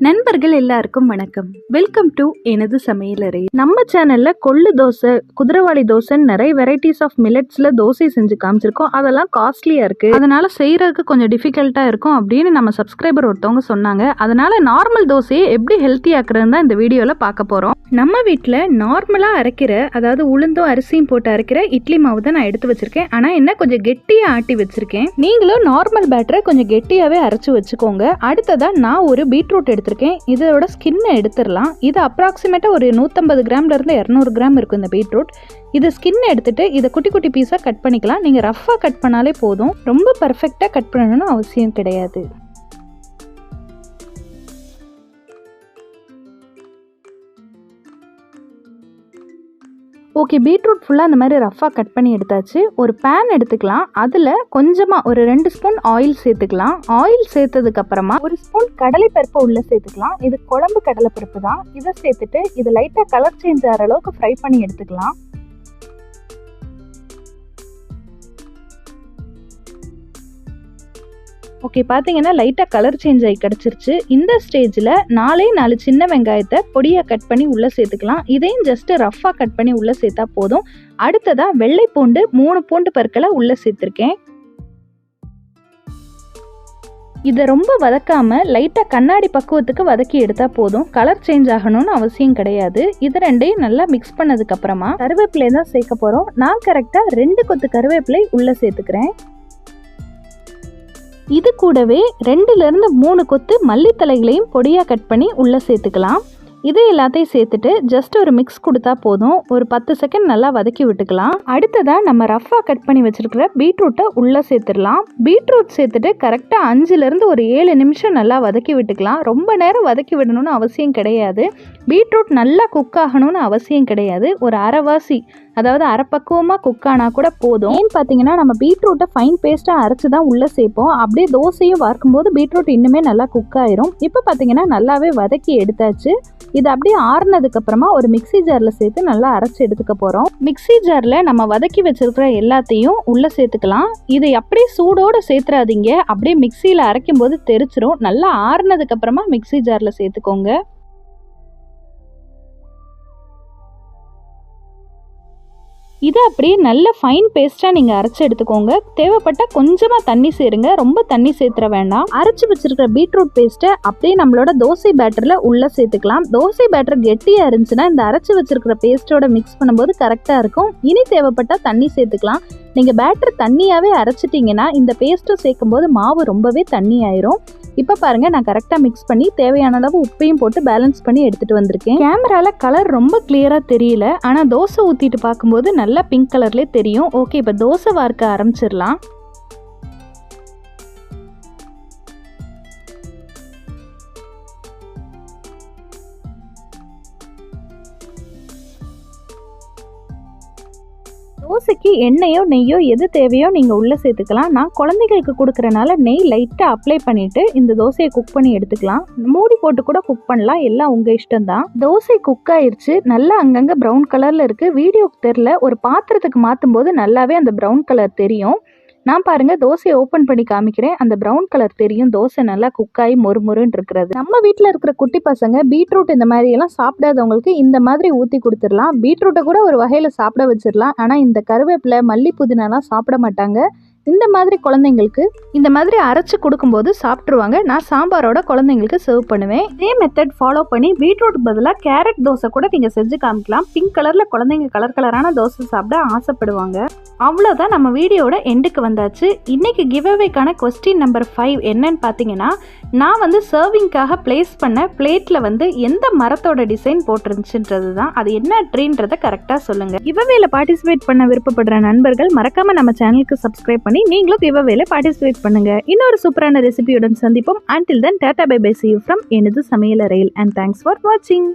நண்பர்கள் எல்லாருக்கும் வணக்கம். வெல்கம் டு எனது சமையலறை. நம்ம சேனல்ல கொள்ளு தோசை, குதிரைவாளி தோசைன்னு நிறைய வெரைட்டிஸ் ஆஃப் மில்லட்ஸ்ல தோசை செஞ்சு காமிச்சிருக்கோம். அதெல்லாம் காஸ்ட்லியா இருக்கு, அதனால செய்யறதுக்கு கொஞ்சம் டிஃபிகல்ட்டா இருக்கும் அப்படின்னு நம்ம சப்ஸ்கிரைபர் ஒருத்தவங்க சொன்னாங்க. அதனால நார்மல் தோசையை எப்படி ஹெல்த்தி ஆக்குறதுன்னு தான் இந்த வீடியோல பார்க்க போறோம். நம்ம வீட்டில் நார்மலா அரைக்கிற, அதாவது உளுந்தும் அரிசியும் போட்டு அரைக்கிற இட்லி மாவு தான் நான் எடுத்து வச்சிருக்கேன். ஆனா என்ன கொஞ்சம் கெட்டியா ஆட்டி வச்சிருக்கேன். நீங்களும் நார்மல் பேட்டரை கொஞ்சம் கெட்டியாவே அரைச்சு வச்சுக்கோங்க. அடுத்ததா நான் ஒரு பீட்ரூட் எடுத்திருக்கேன். இதோட ஸ்கின்னை எடுத்துடலாம். இது அப்ராக்சிமேட்டா ஒரு 150 கிராம்ல இருந்து 200 கிராம் இருக்கும் இந்த பீட்ரூட். இது ஸ்கின் எடுத்துட்டு இதை குட்டி குட்டி பீஸா கட் பண்ணிக்கலாம். நீங்க ரஃபா கட் பண்ணாலே போதும், ரொம்ப பர்ஃபெக்டா கட் பண்ணணும்னு அவசியம் கிடையாது. ஓகே, பீட்ரூட் ஃபுல்லாக அந்த மாதிரி ரஃபாக கட் பண்ணி எடுத்தாச்சு. ஒரு பேன் எடுத்துக்கலாம். அதில் கொஞ்சமாக ஒரு 2 ஸ்பூன் ஆயில் சேர்த்துக்கலாம். ஆயில் சேர்த்ததுக்கப்புறமா ஒரு ஸ்பூன் கடலைப்பருப்பு உள்ளே சேர்த்துக்கலாம். இது குழம்பு கடலைப்பருப்பு தான். இதை சேர்த்துட்டு இது லைட்டாக கலர் சேஞ்ச் ஆகிற அளவுக்கு ஃப்ரை பண்ணி எடுத்துக்கலாம். ஓகே, பார்த்தீங்கன்னா லைட்டாக கலர் சேஞ்ச் ஆகி கிடச்சிருச்சு. இந்த ஸ்டேஜில் 4 சின்ன வெங்காயத்தை பொடியாக கட் பண்ணி உள்ளே சேர்த்துக்கலாம். இதையும் ஜஸ்ட்டு ரஃபாக கட் பண்ணி உள்ளே சேர்த்தா போதும். அடுத்ததாக வெள்ளை பூண்டு 3 பூண்டு பற்களை உள்ளே சேர்த்துருக்கேன். இதை ரொம்ப வதக்காமல் லைட்டாக கண்ணாடி பக்குவத்துக்கு வதக்கி எடுத்தால் போதும். கலர் சேஞ்ச் ஆகணும்னு அவசியம் கிடையாது. இது ரெண்டையும் நல்லா மிக்ஸ் பண்ணதுக்கப்புறமா கருவேப்பிலை தான் சேர்க்க போகிறோம். நான் கரெக்டாக 2 கொத்து கருவேப்பிலை உள்ளே சேர்த்துக்கிறேன். இது கூடவே 2லிருந்து 3 கொத்து மல்லித்தலைகளையும் பொடியாக கட் பண்ணி உள்ளே சேர்த்துக்கலாம். இது எல்லாத்தையும் சேர்த்துட்டு ஜஸ்ட் ஒரு மிக்ஸ் கொடுத்தா போதும். ஒரு 10 செகண்ட் நல்லா வதக்கி விட்டுக்கலாம். அடுத்ததாக நம்ம ரஃபாக கட் பண்ணி வச்சுருக்கிற பீட்ரூட்டை உள்ளே சேர்த்துடலாம். பீட்ரூட் சேர்த்துட்டு கரெக்டாக 5லிருந்து ஒரு 7 நிமிஷம் நல்லா வதக்கி விட்டுக்கலாம். ரொம்ப நேரம் வதக்கி விடணும்னு அவசியம் கிடையாது. பீட்ரூட் நல்லா குக் ஆகணும்னு அவசியம் கிடையாது. ஒரு அரைவாசி, அதாவது அரைப்பக்குவமாக குக் ஆனால் கூட போதும். ஏன்னு பார்த்தீங்கன்னா நம்ம பீட்ரூட்டை ஃபைன் பேஸ்ட்டாக அரைச்சி தான் உள்ளே சேர்ப்போம். அப்படியே தோசையும் வார்க்கும்போது பீட்ரூட் இன்னுமே நல்லா குக் ஆயிரும். இப்போ பார்த்தீங்கன்னா நல்லாவே வதக்கி எடுத்தாச்சு. இது அப்படியே ஆறுனதுக்கப்புறமா ஒரு மிக்சி ஜாரில் சேர்த்து நல்லா அரைச்சி எடுத்துக்க போகிறோம். மிக்சி ஜாரில் நம்ம வதக்கி வச்சிருக்கிற எல்லாத்தையும் உள்ளே சேர்த்துக்கலாம். இதை அப்படியே சூடோடு சேர்த்துறாதீங்க, அப்படியே மிக்சியில் அரைக்கும் போது தெரிச்சிரும். நல்லா ஆறுனதுக்கப்புறமா மிக்சி ஜாரில் சேர்த்துக்கோங்க. இதை அப்படியே நல்ல ஃபைன் பேஸ்ட்டாக நீங்கள் அரைச்சி எடுத்துக்கோங்க. தேவைப்பட்டால் கொஞ்சமாக தண்ணி சேருங்க, ரொம்ப தண்ணி சேர்த்துற வேண்டாம். அரைச்சி வச்சிருக்கிற பீட்ரூட் பேஸ்ட்டை அப்படியே நம்மளோட தோசை பேட்டரில் உள்ளே சேர்த்துக்கலாம். தோசை பேட்டர் கெட்டியாக இருந்துச்சுன்னா இந்த அரைச்சி வச்சிருக்கிற பேஸ்ட்டோட மிக்ஸ் பண்ணும்போது கரெக்டாக இருக்கும். இனி தேவைப்பட்டால் தண்ணி சேர்த்துக்கலாம். நீங்கள் பேட்டர் தண்ணியாகவே அரைச்சிட்டிங்கன்னா இந்த பேஸ்ட்டை சேர்க்கும் போது மாவு ரொம்பவே தண்ணி ஆயிரும். இப்போ பாருங்க, நான் கரெக்டாக மிக்ஸ் பண்ணி தேவையான அளவு உப்பையும் போட்டு பேலன்ஸ் பண்ணி எடுத்துகிட்டு வந்திருக்கேன். கேமராவில் கலர் ரொம்ப கிளியராக தெரியல, ஆனால் தோசை ஊற்றிட்டு பார்க்கும்போது நல்லா பிங்க் கலர்லேயே தெரியும். ஓகே, இப்போ தோசை வார்க்க ஆரம்பிச்சிடலாம். தோசைக்கு எண்ணெயோ நெய்யோ எது தேவையோ நீங்கள் உள்ளே சேர்த்துக்கலாம். நான் குழந்தைகளுக்கு கொடுக்குறனால நெய் லைட்டாக அப்ளை பண்ணிவிட்டு இந்த தோசையை குக் பண்ணி எடுத்துக்கலாம். மூடி போட்டு கூட குக் பண்ணலாம், எல்லாம் உங்கள் இஷ்டம்தான். தோசை குக் ஆயிடுச்சு. நல்லா அங்கங்கே ப்ரௌன் கலரில் இருக்குது. வீடியோக்கு தெரில, ஒரு பாத்திரத்துக்கு மாற்றும் போது நல்லாவே அந்த ப்ரௌன் கலர் தெரியும். நான் பாருங்க தோசையை ஓப்பன் பண்ணி காமிக்கிறேன். அந்த ப்ரௌன் கலர் தெரியும். தோசை நல்லா குக்காகி மொறுமொறுன்னு இருக்கிறது. நம்ம வீட்டில் இருக்கிற குட்டி பசங்க பீட்ரூட் இந்த மாதிரி எல்லாம் சாப்பிடாதவங்களுக்கு இந்த மாதிரி ஊற்றி கொடுத்துடலாம். பீட்ரூட்டை கூட ஒரு வகையில் சாப்பிட வச்சிடலாம். ஆனால் இந்த கருவேப்பிலை, மல்லி, புதினாலாம் சாப்பிட மாட்டாங்க. இந்த மாதிரி குழந்தைங்களுக்கு இந்த மாதிரி அரைச்சி கொடுக்கும்போது சாப்பிட்ருவாங்க. நான் சாம்பாரோட குழந்தைங்களுக்கு சர்வ் பண்ணுவேன். இதே மெத்தட் ஃபாலோ பண்ணி பீட்ரூட் பதிலாக கேரட் தோசை கூட நீங்கள் செஞ்சு காமிக்கலாம். பிங்க் கலரில் குழந்தைங்க கலர் கலரான தோசை சாப்பிட ஆசைப்படுவாங்க. அவ்வளோதான், நம்ம வீடியோட எண்டுக்கு வந்தாச்சு. இன்னைக்கு கிவ்அவேக்கான கொஸ்டின் நம்பர் 5 என்னன்னு பார்த்தீங்கன்னா, நான் வந்து சர்விங்காக பிளேஸ் பண்ண பிளேட்டில் வந்து எந்த மரத்தோட டிசைன் போட்டிருந்துச்சுன்றது தான். அது என்ன ட்ரீன்றதை கரெக்டாக சொல்லுங்கள். கிவ்அவேல பார்ட்டிசிபேட் பண்ண விருப்பப்படுற நண்பர்கள் மறக்காமல் நம்ம சேனலுக்கு சப்ஸ்கிரைப் பண்ணி நீங்களும் கிவ்அவேல பார்ட்டிசிபேட் பண்ணுங்க. இன்னொரு சூப்பரான ரெசிபியுடன் சந்திப்போம். Until then, tata bye bye, see you from எனது சமையலறையில், and thanks for watching.